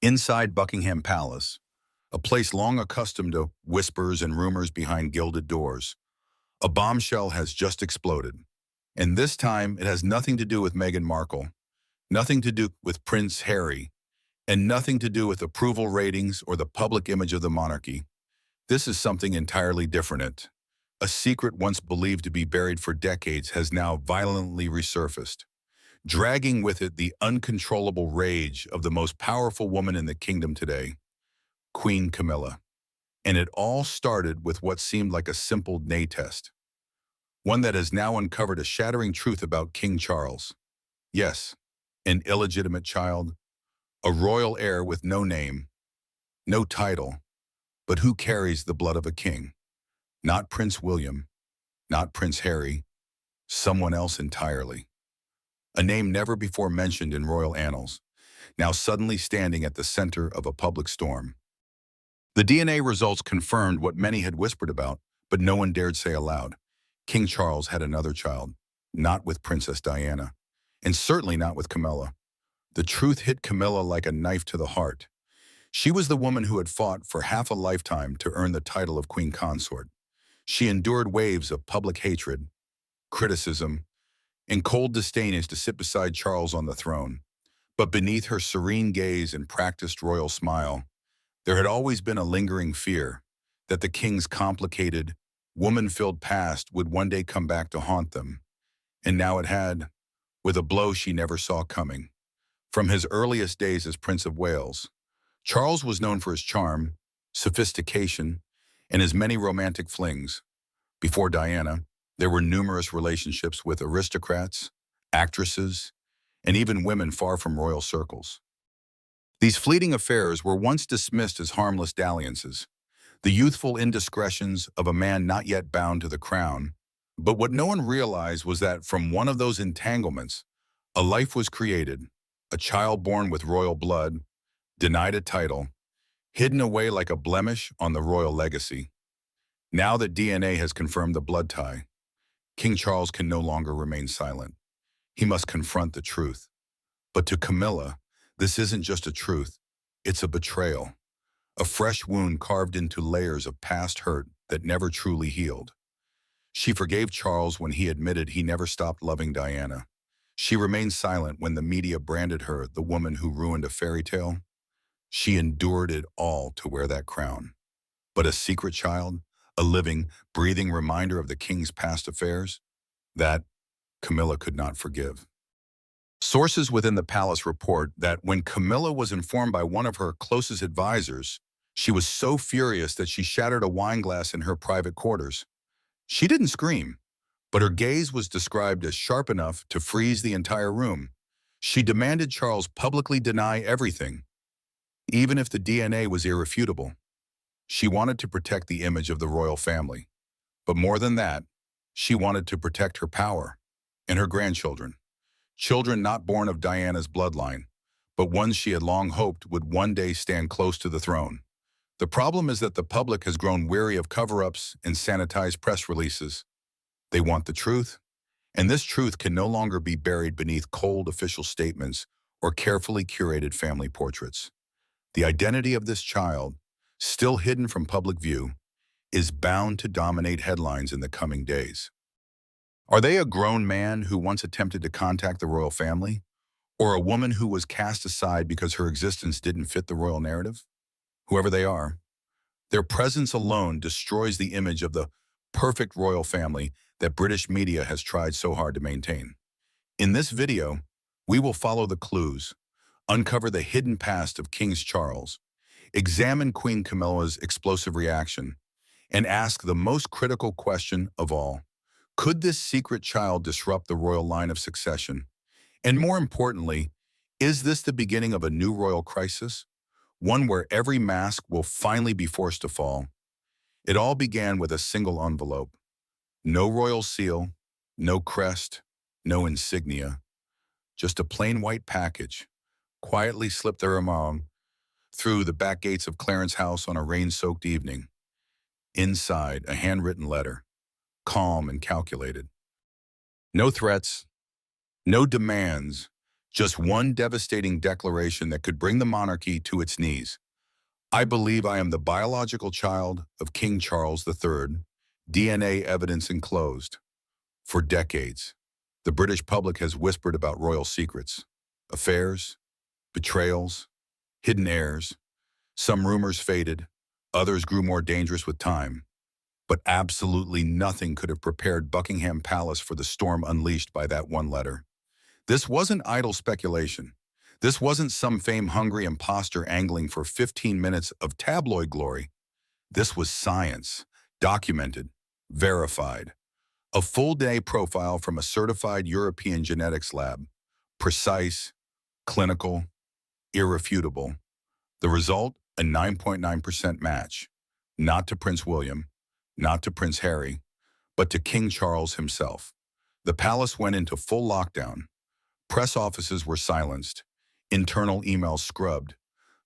Inside Buckingham Palace, a place long accustomed to whispers and rumors behind gilded doors, a bombshell has just exploded. And this time, it has nothing to do with Meghan Markle, nothing to do with Prince Harry, and nothing to do with approval ratings or the public image of the monarchy. This is something entirely different. A secret once believed to be buried for decades has now violently resurfaced, dragging with it the uncontrollable rage of the most powerful woman in the kingdom today, Queen Camilla. And it all started with what seemed like a simple nay test, one that has now uncovered a shattering truth about King Charles. Yes, an illegitimate child, a royal heir with no name, no title, but who carries the blood of a king? Not Prince William, not Prince Harry, someone else entirely. A name never before mentioned in royal annals, now suddenly standing at the center of a public storm. The DNA results confirmed what many had whispered about, but no one dared say aloud. King Charles had another child, not with Princess Diana, and certainly not with Camilla. The truth hit Camilla like a knife to the heart. She was the woman who had fought for half a lifetime to earn the title of Queen Consort. She endured waves of public hatred, criticism, and cold disdain as to sit beside Charles on the throne. But beneath her serene gaze and practiced royal smile, there had always been a lingering fear that the king's complicated, woman-filled past would one day come back to haunt them. And now it had, with a blow she never saw coming. From his earliest days as Prince of Wales, Charles was known for his charm, sophistication, and his many romantic flings. Before Diana, there were numerous relationships with aristocrats, actresses, and even women far from royal circles. These fleeting affairs were once dismissed as harmless dalliances, the youthful indiscretions of a man not yet bound to the crown. But what no one realized was that from one of those entanglements, a life was created, a child born with royal blood, denied a title, hidden away like a blemish on the royal legacy. Now that DNA has confirmed the blood tie, King Charles can no longer remain silent. He must confront the truth. But to Camilla, this isn't just a truth, it's a betrayal, a fresh wound carved into layers of past hurt that never truly healed. She forgave Charles when he admitted he never stopped loving Diana. She remained silent when the media branded her the woman who ruined a fairy tale. She endured it all to wear that crown. But a secret child, a living, breathing reminder of the king's past affairs, that Camilla could not forgive. Sources within the palace report that when Camilla was informed by one of her closest advisors, she was so furious that she shattered a wine glass in her private quarters. She didn't scream, but her gaze was described as sharp enough to freeze the entire room. She demanded Charles publicly deny everything, even if the DNA was irrefutable. She wanted to protect the image of the royal family. But more than that, she wanted to protect her power and her grandchildren. Children not born of Diana's bloodline, but ones she had long hoped would one day stand close to the throne. The problem is that the public has grown weary of cover-ups and sanitized press releases. They want the truth, and this truth can no longer be buried beneath cold official statements or carefully curated family portraits. The identity of this child, still hidden from public view, is bound to dominate headlines in the coming days. Are they a grown man who once attempted to contact the royal family, or a woman who was cast aside because her existence didn't fit the royal narrative? Whoever they are, their presence alone destroys the image of the perfect royal family that British media has tried so hard to maintain. In this video, we will follow the clues, uncover the hidden past of King Charles, examine Queen Camilla's explosive reaction, and ask the most critical question of all. Could this secret child disrupt the royal line of succession? And more importantly, is this the beginning of a new royal crisis? One where every mask will finally be forced to fall? It all began with a single envelope. No royal seal, no crest, no insignia. Just a plain white package, quietly slipped there among through the back gates of Clarence House on a rain-soaked evening. Inside, a handwritten letter, calm and calculated. No threats, no demands, Just one devastating declaration that could bring the monarchy to its knees. I believe I am the biological child of King Charles III, DNA evidence enclosed. For decades, the British public has whispered about royal secrets, affairs, betrayals, hidden heirs. Some rumors faded, others grew more dangerous with time. But absolutely nothing could have prepared Buckingham Palace for the storm unleashed by that one letter. This wasn't idle speculation. This wasn't some fame-hungry imposter angling for 15 minutes of tabloid glory. This was science, documented, verified. A full-day profile from a certified European genetics lab. Precise, clinical, irrefutable. The result, a 9.9% match. Not to Prince William, not to Prince Harry, but to King Charles himself. The palace went into full lockdown. Press offices were silenced, internal emails scrubbed,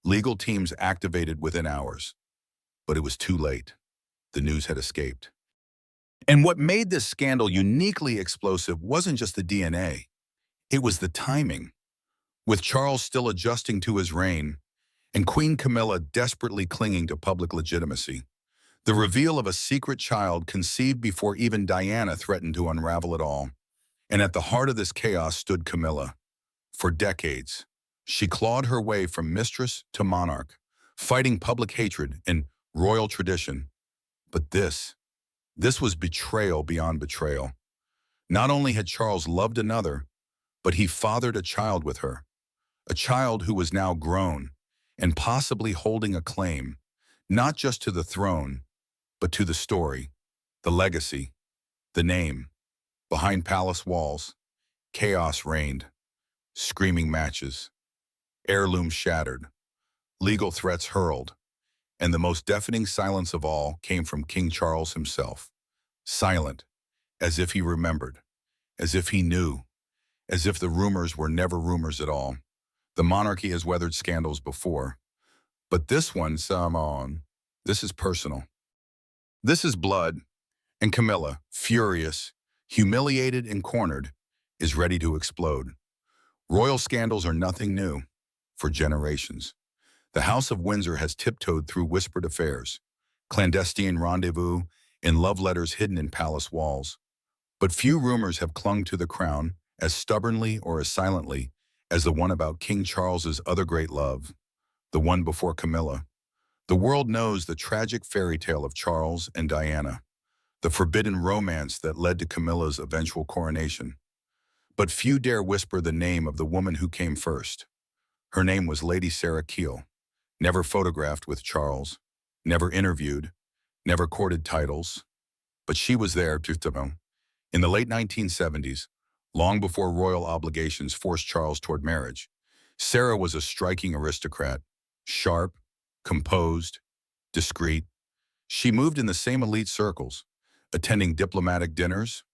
legal teams activated within hours. But it was too late. The news had escaped. And what made this scandal uniquely explosive wasn't just the DNA. It was the timing. With Charles still adjusting to his reign, and Queen Camilla desperately clinging to public legitimacy, the reveal of a secret child conceived before even Diana threatened to unravel it all. And at the heart of this chaos stood Camilla. For decades, she clawed her way from mistress to monarch, fighting public hatred and royal tradition. But this was betrayal beyond betrayal. Not only had Charles loved another, but he fathered a child with her, a child who was now grown and possibly holding a claim, not just to the throne, but to the story, the legacy, the name. Behind palace walls, chaos reigned, screaming matches, heirlooms shattered, legal threats hurled, and the most deafening silence of all came from King Charles himself. Silent, as if he remembered, as if he knew, as if the rumors were never rumors at all. The monarchy has weathered scandals before, but this one, this is personal. This is blood, and Camilla, furious, humiliated and cornered, is ready to explode. Royal scandals are nothing new. For generations, the House of Windsor has tiptoed through whispered affairs, clandestine rendezvous, and love letters hidden in palace walls. But few rumors have clung to the crown as stubbornly or as silently as the one about King Charles's other great love, the one before Camilla. The world knows the tragic fairy tale of Charles and Diana, the forbidden romance that led to Camilla's eventual coronation. But few dare whisper the name of the woman who came first. Her name was Lady Sarah Keel, never photographed with Charles, never interviewed, never courted titles. But she was there, in the late 1970s, long before royal obligations forced Charles toward marriage. Sarah was a striking aristocrat, sharp, composed, discreet. She moved in the same elite circles, attending diplomatic dinners,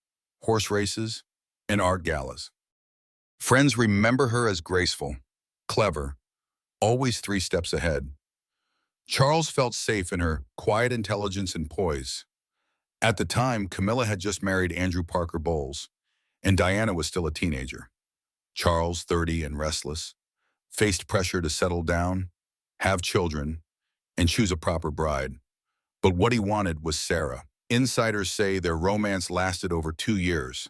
horse races, and art galas. Friends remember her as graceful, clever, always 3 steps ahead. Charles felt safe in her quiet intelligence and poise. At the time, Camilla had just married Andrew Parker Bowles, and Diana was still a teenager. Charles, 30 and restless, faced pressure to settle down, have children, and choose a proper bride. But what he wanted was Sarah. Insiders say their romance lasted over 2 years,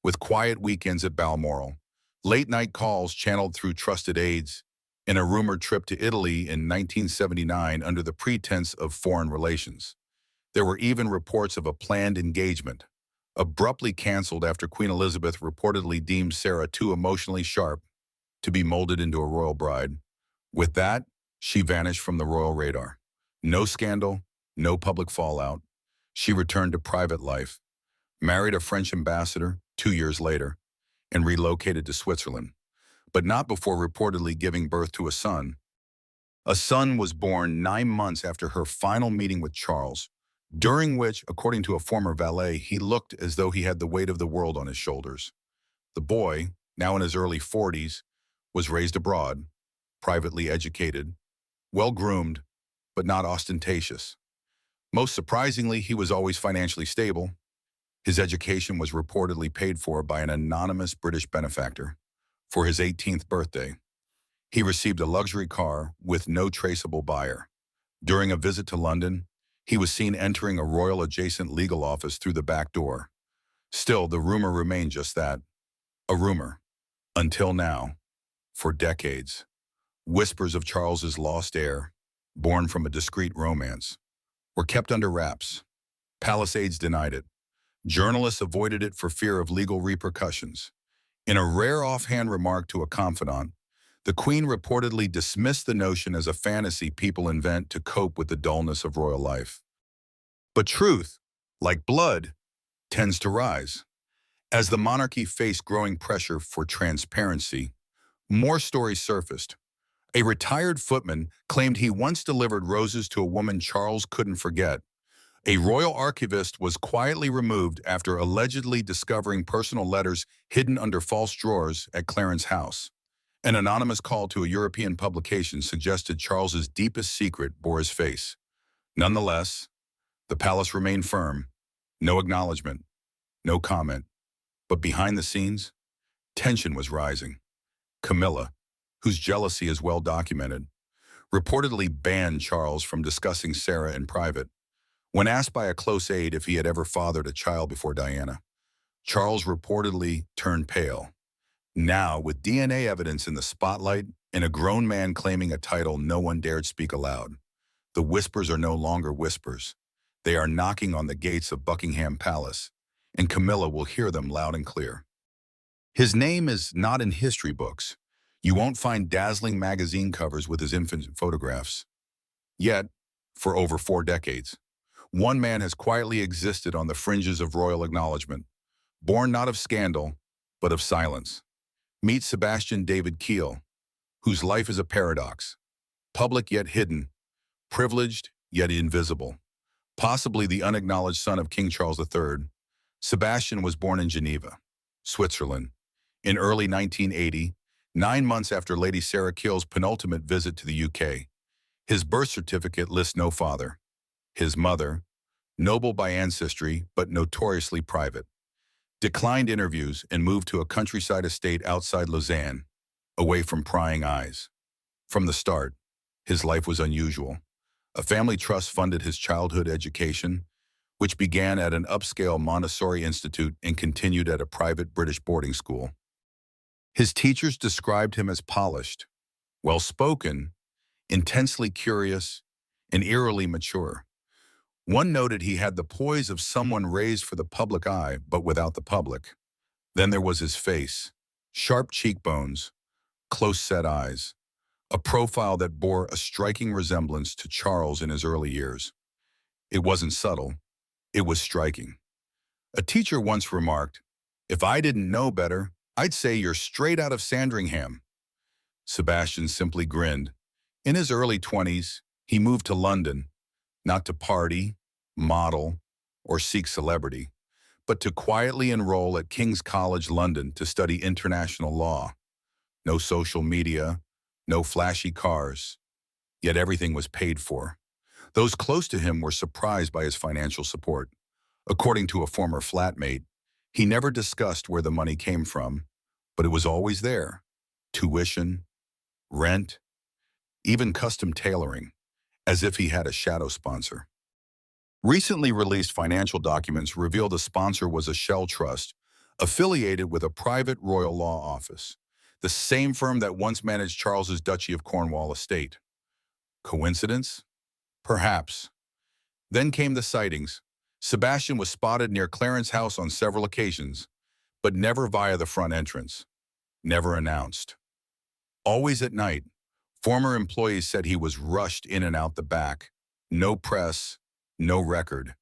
with quiet weekends at Balmoral, late-night calls channeled through trusted aides, and a rumored trip to Italy in 1979 under the pretense of foreign relations. There were even reports of a planned engagement, abruptly canceled after Queen Elizabeth reportedly deemed Sarah too emotionally sharp to be molded into a royal bride. With that, she vanished from the royal radar. No scandal, no public fallout. She returned to private life, married a French ambassador 2 years later, and relocated to Switzerland, but not before reportedly giving birth to a son. A son was born 9 months after her final meeting with Charles, during which, according to a former valet, he looked as though he had the weight of the world on his shoulders. The boy, now in his early 40s, was raised abroad, privately educated, well-groomed, but not ostentatious. Most surprisingly, he was always financially stable. His education was reportedly paid for by an anonymous British benefactor. For his 18th birthday, he received a luxury car with no traceable buyer. During a visit to London, he was seen entering a royal-adjacent legal office through the back door. Still, the rumor remained just that, a rumor. Until now, for decades, whispers of Charles's lost heir, born from a discreet romance, were kept under wraps. Palace aides denied it. Journalists avoided it for fear of legal repercussions. In a rare offhand remark to a confidant, the Queen reportedly dismissed the notion as a fantasy people invent to cope with the dullness of royal life. But truth, like blood, tends to rise. As the monarchy faced growing pressure for transparency, more stories surfaced. A retired footman claimed he once delivered roses to a woman Charles couldn't forget. A royal archivist was quietly removed after allegedly discovering personal letters hidden under false drawers at Clarence House. An anonymous call to a European publication suggested Charles's deepest secret bore his face. Nonetheless, the palace remained firm. No acknowledgement, no comment. But behind the scenes, tension was rising. Camilla, whose jealousy is well documented, reportedly banned Charles from discussing Sarah in private. When asked by a close aide if he had ever fathered a child before Diana, Charles reportedly turned pale. Now, with DNA evidence in the spotlight and a grown man claiming a title no one dared speak aloud, the whispers are no longer whispers. They are knocking on the gates of Buckingham Palace, and Camilla will hear them loud and clear. His name is not in history books. You won't find dazzling magazine covers with his infant photographs. Yet, for over 4 decades, one man has quietly existed on the fringes of royal acknowledgement, born not of scandal, but of silence. Meet Sebastian David Keel, whose life is a paradox, public yet hidden, privileged yet invisible. Possibly the unacknowledged son of King Charles III, Sebastian was born in Geneva, Switzerland, in early 1980, 9 months after Lady Sarah Keel's penultimate visit to the UK. His birth certificate lists no father. His mother, noble by ancestry but notoriously private, declined interviews and moved to a countryside estate outside Lausanne, away from prying eyes. From the start, his life was unusual. A family trust funded his childhood education, which began at an upscale Montessori institute and continued at a private British boarding school. His teachers described him as polished, well-spoken, intensely curious, and eerily mature. One noted he had the poise of someone raised for the public eye, but without the public. Then there was his face, sharp cheekbones, close-set eyes, a profile that bore a striking resemblance to Charles in his early years. It wasn't subtle, it was striking. A teacher once remarked, "If I didn't know better, I'd say you're straight out of Sandringham." Sebastian simply grinned. In his early 20s, he moved to London, not to party, model, or seek celebrity, but to quietly enroll at King's College London to study international law. No social media, no flashy cars, yet everything was paid for. Those close to him were surprised by his financial support. According to a former flatmate, he never discussed where the money came from, but it was always there. Tuition, rent, even custom tailoring, as if he had a shadow sponsor. Recently released financial documents reveal the sponsor was a shell trust affiliated with a private royal law office, the same firm that once managed Charles's Duchy of Cornwall estate. Coincidence? Perhaps. Then came the sightings. Sebastian was spotted near Clarence House on several occasions, but never via the front entrance. Never announced. Always at night. Former employees said he was rushed in and out the back. No press, no record.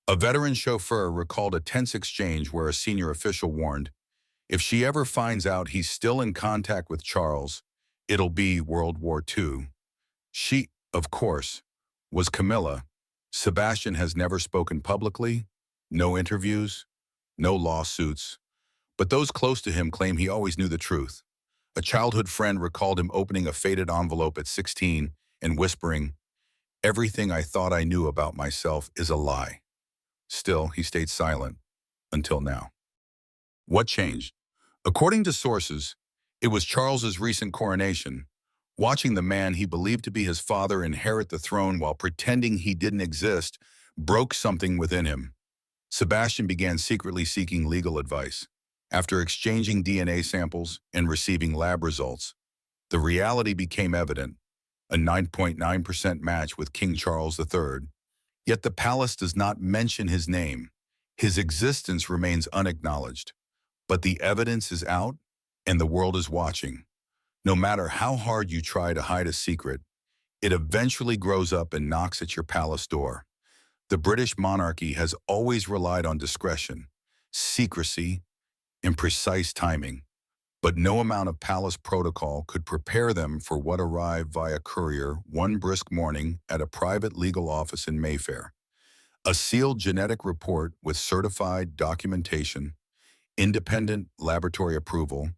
A veteran chauffeur recalled a tense exchange where a senior official warned, "If she ever finds out he's still in contact with Charles, it'll be World War II." She, of course, was Camilla. Sebastian has never spoken publicly, no interviews, no lawsuits, but those close to him claim he always knew the truth. A childhood friend recalled him opening a faded envelope at 16 and whispering, "Everything I thought I knew about myself is a lie." Still, he stayed silent, until now. What changed? According to sources, It was Charles's recent coronation. Watching the man he believed to be his father inherit the throne while pretending he didn't exist broke something within him. Sebastian began secretly seeking legal advice. After exchanging DNA samples and receiving lab results, the reality became evident, a 9.9% match with King Charles III. Yet the palace does not mention his name. His existence remains unacknowledged. But the evidence is out, and the world is watching. No matter how hard you try to hide a secret, it eventually grows up and knocks at your palace door. The British monarchy has always relied on discretion, secrecy, and precise timing. But no amount of palace protocol could prepare them for what arrived via courier one brisk morning at a private legal office in Mayfair. A sealed genetic report with certified documentation, independent laboratory approval,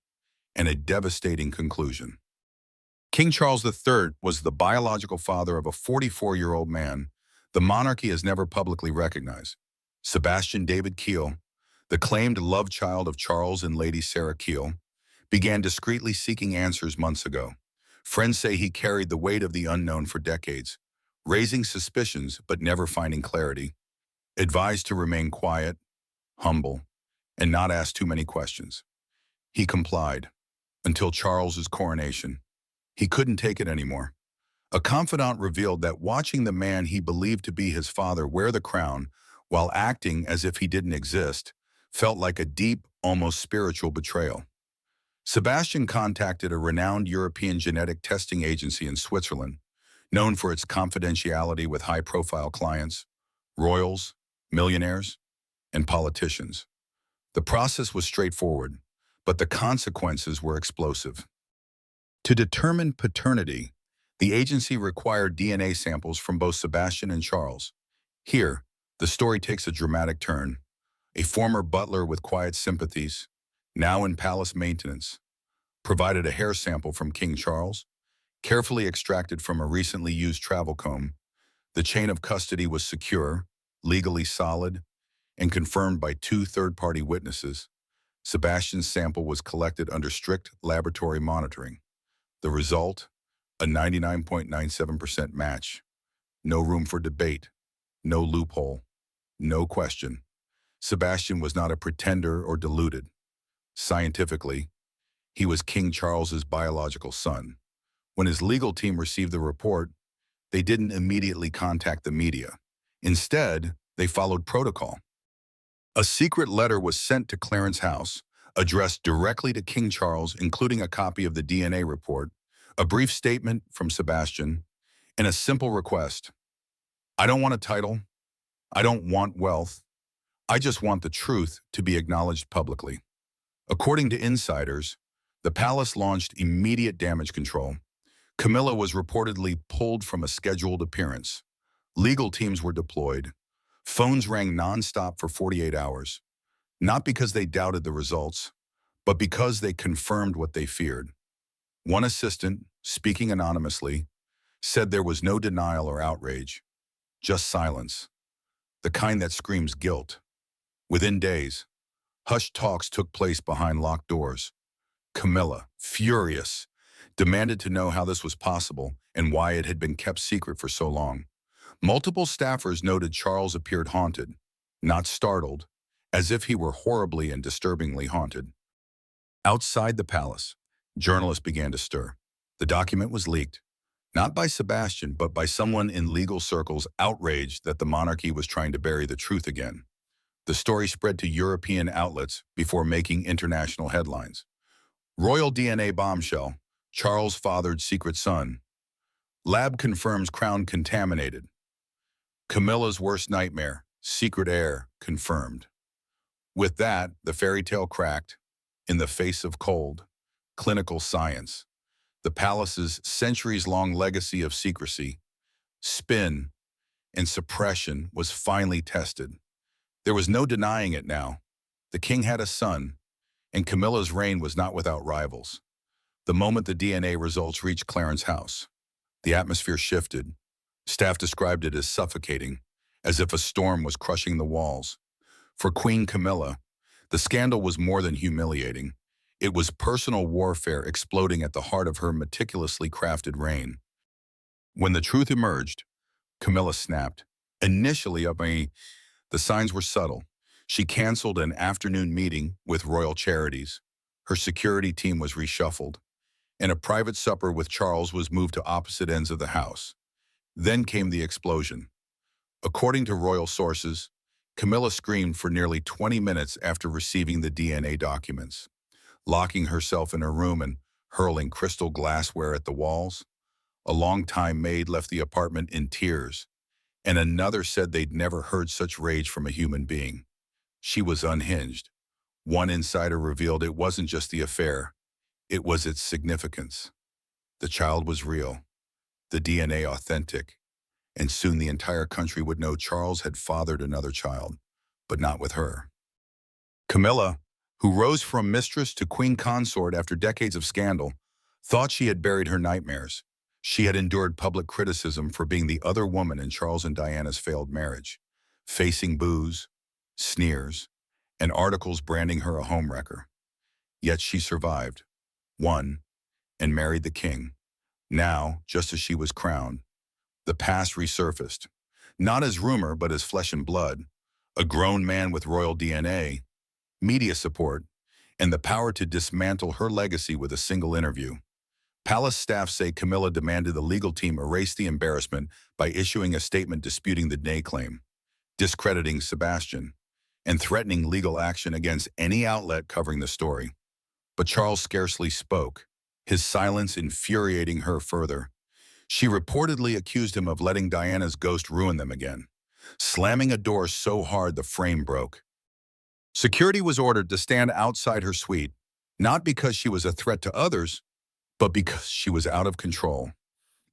and a devastating conclusion. King Charles III was the biological father of a 44-year-old man the monarchy has never publicly recognized. Sebastian David Keel, the claimed love child of Charles and Lady Sarah Keel, began discreetly seeking answers months ago. Friends say he carried the weight of the unknown for decades, raising suspicions but never finding clarity. Advised to remain quiet, humble, and not ask too many questions. He complied, until Charles's coronation. He couldn't take it anymore. A confidant revealed that watching the man he believed to be his father wear the crown while acting as if he didn't exist felt like a deep, almost spiritual betrayal. Sebastian contacted a renowned European genetic testing agency in Switzerland, known for its confidentiality with high-profile clients, royals, millionaires, and politicians. The process was straightforward, but the consequences were explosive. To determine paternity, the agency required DNA samples from both Sebastian and Charles. Here, the story takes a dramatic turn. A former butler with quiet sympathies, now in palace maintenance, provided a hair sample from King Charles, carefully extracted from a recently used travel comb. The chain of custody was secure, legally solid, and confirmed by two third-party witnesses. Sebastian's sample was collected under strict laboratory monitoring. The result? A 99.97% match. No room for debate, no loophole, no question. Sebastian was not a pretender or deluded. Scientifically, he was King Charles's biological son. When his legal team received the report, they didn't immediately contact the media. Instead, they followed protocol. A secret letter was sent to Clarence House, addressed directly to King Charles, including a copy of the DNA report, a brief statement from Sebastian, and a simple request. I don't want a title. I don't want wealth. I just want the truth to be acknowledged publicly. According to insiders, the palace launched immediate damage control. Camilla was reportedly pulled from a scheduled appearance. Legal teams were deployed. Phones rang nonstop for 48 hours, not because they doubted the results, but because they confirmed what they feared. One assistant, speaking anonymously, said there was no denial or outrage, just silence, the kind that screams guilt. Within days, hushed talks took place behind locked doors. Camilla, furious, demanded to know how this was possible and why it had been kept secret for so long. Multiple staffers noted Charles appeared haunted, not startled, as if he were horribly and disturbingly haunted. Outside the palace, journalists began to stir. The document was leaked, not by Sebastian, but by someone in legal circles outraged that the monarchy was trying to bury the truth again. The story spread to European outlets before making international headlines. Royal DNA bombshell, Charles fathered secret son. Lab confirms crown contaminated. Camilla's worst nightmare, secret heir confirmed. With that, the fairy tale cracked. In the face of cold, clinical science, the palace's centuries-long legacy of secrecy, spin, and suppression was finally tested. There was no denying it now. The king had a son, and Camilla's reign was not without rivals. The moment the DNA results reached Clarence House, the atmosphere shifted. Staff described it as suffocating, as if a storm was crushing the walls. For Queen Camilla, the scandal was more than humiliating. It was personal warfare exploding at the heart of her meticulously crafted reign. When the truth emerged, Camilla snapped. Initially, the signs were subtle. She canceled an afternoon meeting with Royal Charities. Her security team was reshuffled, and a private supper with Charles was moved to opposite ends of the house. Then came the explosion. According to royal sources, Camilla screamed for nearly 20 minutes after receiving the DNA documents, locking herself in her room and hurling crystal glassware at the walls. A longtime maid left the apartment in tears, and another said they'd never heard such rage from a human being. She was unhinged. One insider revealed it wasn't just the affair, it was its significance. The child was real, the DNA authentic, and soon the entire country would know Charles had fathered another child, but not with her. Camilla, who rose from mistress to queen consort after decades of scandal, thought she had buried her nightmares. She had endured public criticism for being the other woman in Charles and Diana's failed marriage, facing boos, sneers, and articles branding her a homewrecker. Yet she survived, won, and married the king. Now, just as she was crowned, the past resurfaced, not as rumor but as flesh and blood, a grown man with royal DNA, media support, and the power to dismantle her legacy with a single interview. Palace staff say Camilla demanded the legal team erase the embarrassment by issuing a statement disputing the DNA claim, discrediting Sebastian, and threatening legal action against any outlet covering the story. But Charles scarcely spoke, his silence infuriating her further. She reportedly accused him of letting Diana's ghost ruin them again, slamming a door so hard the frame broke. Security was ordered to stand outside her suite, not because she was a threat to others, but because she was out of control.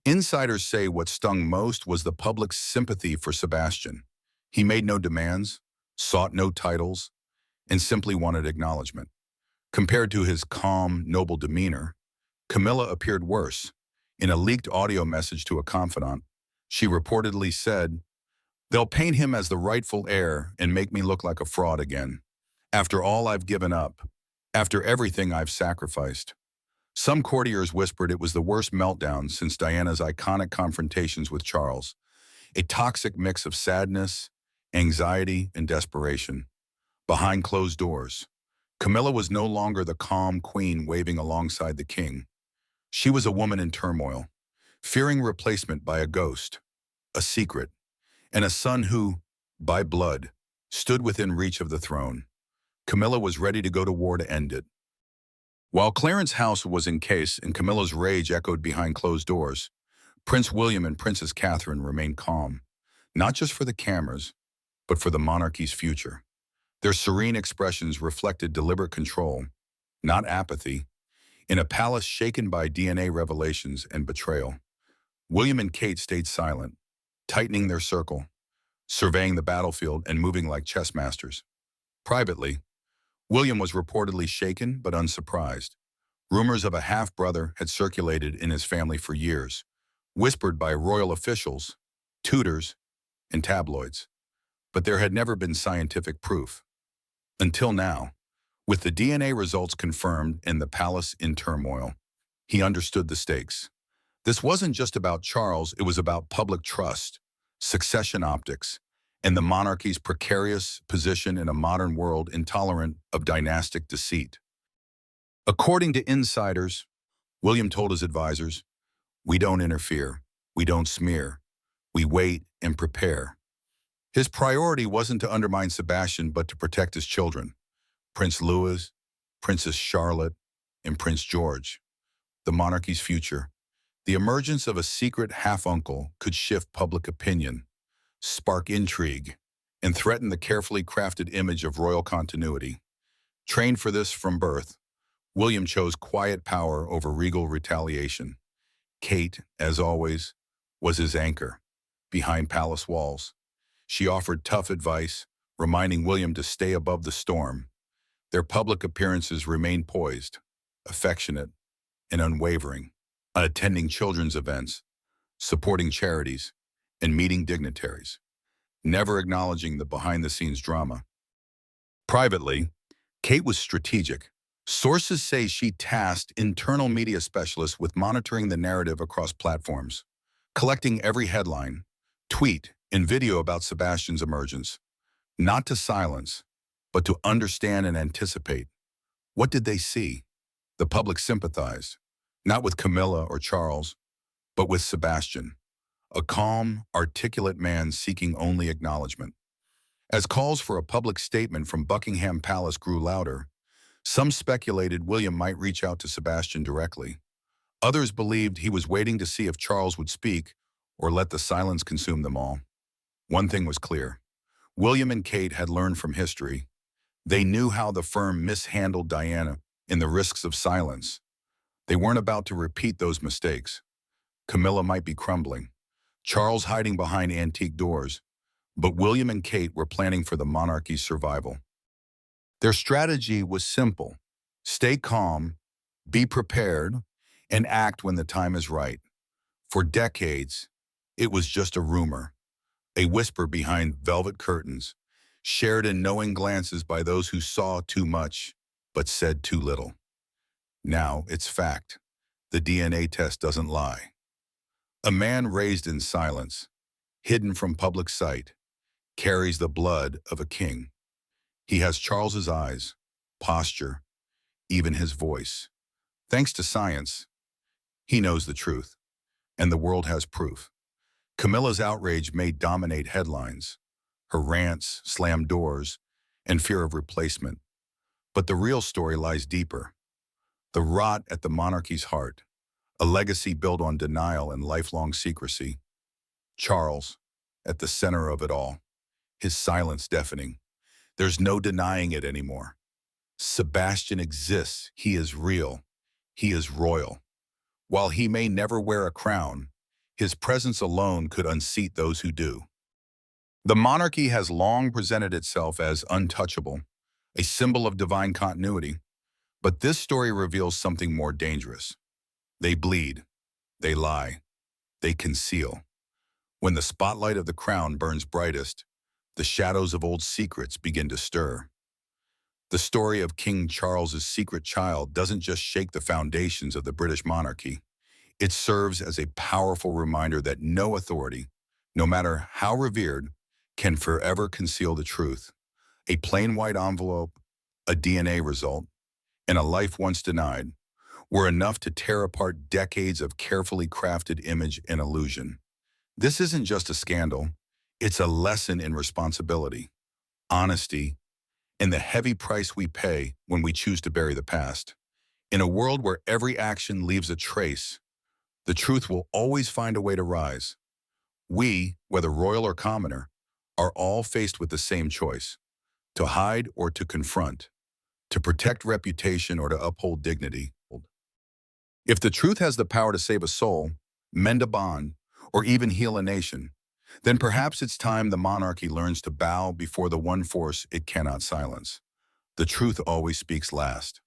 Insiders say what stung most was the public's sympathy for Sebastian. He made no demands, sought no titles, and simply wanted acknowledgement. Compared to his calm, noble demeanor, Camilla appeared worse. In a leaked audio message to a confidant, she reportedly said, "They'll paint him as the rightful heir and make me look like a fraud again. After all I've given up, after everything I've sacrificed." Some courtiers whispered it was the worst meltdown since Diana's iconic confrontations with Charles, a toxic mix of sadness, anxiety, and desperation. Behind closed doors, Camilla was no longer the calm queen waving alongside the king. She was a woman in turmoil, fearing replacement by a ghost, a secret, and a son who, by blood, stood within reach of the throne. Camilla was ready to go to war to end it. While Clarence's house was in case and Camilla's rage echoed behind closed doors, Prince William and Princess Catherine remained calm, not just for the cameras, but for the monarchy's future. Their serene expressions reflected deliberate control, not apathy, in a palace shaken by DNA revelations and betrayal. William and Kate stayed silent, tightening their circle, surveying the battlefield and moving like chess masters. Privately, William was reportedly shaken but unsurprised. Rumors of a half-brother had circulated in his family for years, whispered by royal officials, tutors, and tabloids. But there had never been scientific proof. Until now, with the DNA results confirmed and the palace in turmoil, he understood the stakes. This wasn't just about Charles, it was about public trust, succession optics, and the monarchy's precarious position in a modern world intolerant of dynastic deceit. According to insiders, William told his advisors, "We don't interfere, we don't smear, we wait and prepare." His priority wasn't to undermine Sebastian, but to protect his children, Prince Louis, Princess Charlotte, and Prince George. The monarchy's future. The emergence of a secret half-uncle could shift public opinion, spark intrigue, and threaten the carefully crafted image of royal continuity. Trained for this from birth, William chose quiet power over regal retaliation. Kate, as always, was his anchor, behind palace walls. She offered tough advice, reminding William to stay above the storm. Their public appearances remained poised, affectionate, and unwavering, attending children's events, supporting charities, and meeting dignitaries, never acknowledging the behind-the-scenes drama. Privately, Kate was strategic, Sources say she tasked internal media specialists with monitoring the narrative across platforms, collecting every headline, tweet, and video about Sebastian's emergence, not to silence, but to understand and anticipate. What did they see? The public sympathized, not with Camilla or Charles, but with Sebastian, a calm, articulate man seeking only acknowledgement. As calls for a public statement from Buckingham Palace grew louder, some speculated William might reach out to Sebastian directly. Others believed he was waiting to see if Charles would speak or let the silence consume them all. One thing was clear. William and Kate had learned from history. They knew how the firm mishandled Diana in the risks of silence. They weren't about to repeat those mistakes. Camilla might be crumbling, Charles hiding behind antique doors, but William and Kate were planning for the monarchy's survival. Their strategy was simple: stay calm, be prepared, and act when the time is right. For decades, it was just a rumor, a whisper behind velvet curtains, shared in knowing glances by those who saw too much but said too little. Now it's fact. The DNA test doesn't lie. A man raised in silence, hidden from public sight, carries the blood of a king. He has Charles's eyes, posture, even his voice. Thanks to science, he knows the truth, and the world has proof. Camilla's outrage may dominate headlines. Her rants slam doors and fear of replacement. But the real story lies deeper. The rot at the monarchy's heart, a legacy built on denial and lifelong secrecy. Charles, at the center of it all, his silence deafening. There's no denying it anymore. Sebastian exists. He is real. He is royal. While he may never wear a crown, his presence alone could unseat those who do. The monarchy has long presented itself as untouchable, a symbol of divine continuity. But this story reveals something more dangerous. They bleed. They lie. They conceal. When the spotlight of the crown burns brightest, the shadows of old secrets begin to stir. The story of King Charles's secret child doesn't just shake the foundations of the British monarchy. It serves as a powerful reminder that no authority, no matter how revered, can forever conceal the truth. A plain white envelope, a DNA result, and a life once denied were enough to tear apart decades of carefully crafted image and illusion. This isn't just a scandal. It's a lesson in responsibility, honesty, and the heavy price we pay when we choose to bury the past. In a world where every action leaves a trace, the truth will always find a way to rise. We, whether royal or commoner, are all faced with the same choice: to hide or to confront, to protect reputation or to uphold dignity. If the truth has the power to save a soul, mend a bond, or even heal a nation, then perhaps it's time the monarchy learns to bow before the one force it cannot silence. The truth always speaks last.